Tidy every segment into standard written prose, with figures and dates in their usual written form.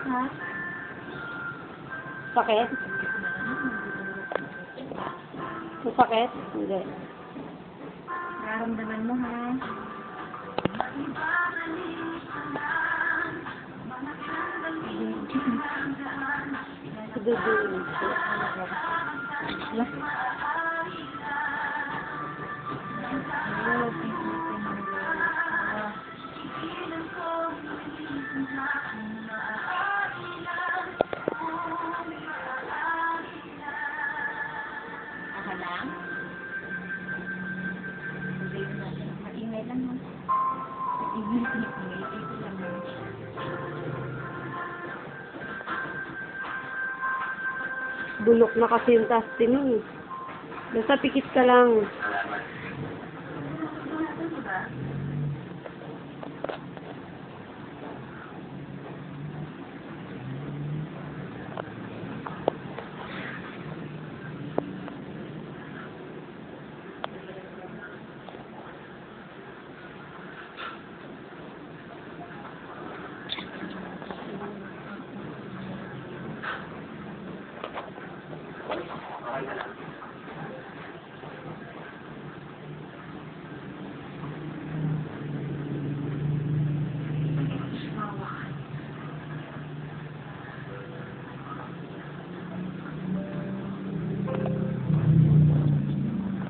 ha? Sakit? Masakit? Hindi. Nararamdaman mo, ha? Duduin ko. Aha lang? Mag-ingay lang, ha? Mag-ingay lang. Bulok na kasi yung taste nun. Basta pikit ka lang.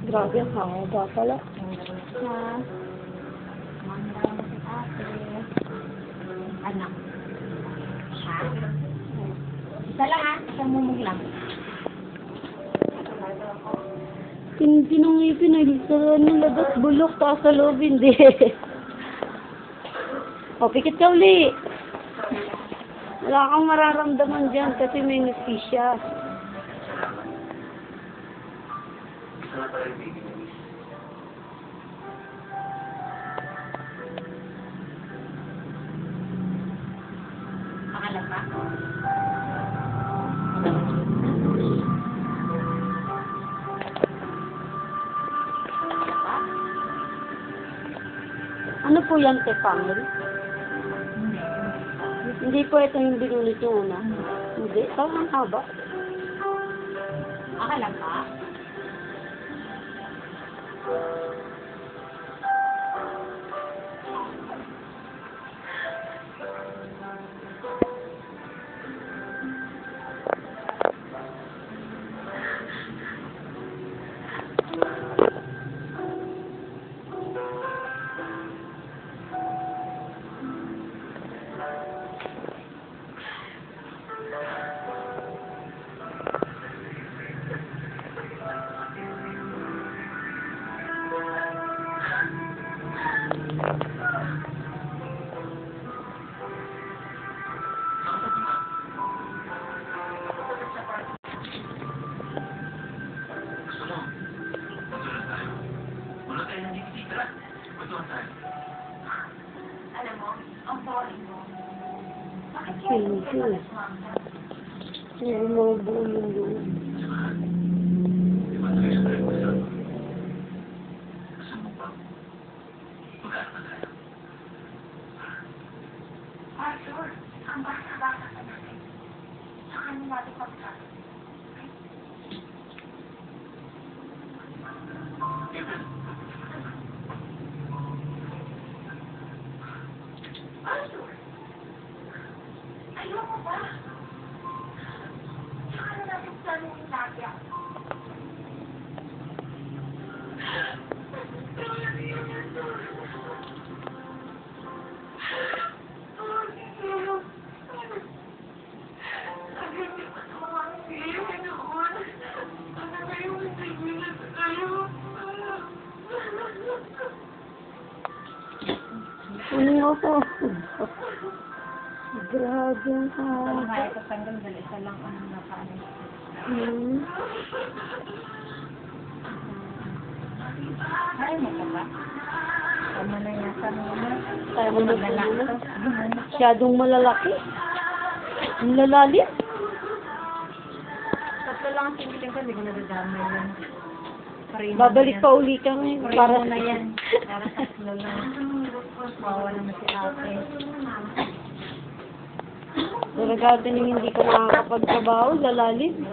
Grabe, ang hanga pala. Sa mandang si ate. Anak. Ha? Isa lang, ha? Isang mumug lang. Pinangipin ay sa labas bulok, taas sa loob, hindi. O, pikit ka uli. Wala kang mararamdaman dyan kasi may anesthesia. Pangalan pa? Ano po yan, Tepangel? Hindi po ito yung binulit yung una. Hindi. Parang ang haba. Pangalan pa? Alam mo, ang boring mo. Bakit Hindi. Yung mga bulong doon. Arthur, ang basa-basa pa natin. Sa kanila natin pagsabi. Arthur, ayoko ba? Sa kanila natin tanongin natin. Ano ako? Grabe ang Ano nga haba. ito tanggal dali isa lang ang nakaano. Ay mo ka ba? Ano na yan sa mga? Kaya mo na Malalaki. masyadong malalaki. Ang lalalim. Tatlo lang ang sinitin ko, hindi ko nadadamay yan. Parino Babalik na pa yan. uli kami. Parino na yan. Para tatlo lang. Bawa naman si ate. Talaga din hindi ka nakakapagtrabaho, lalalim.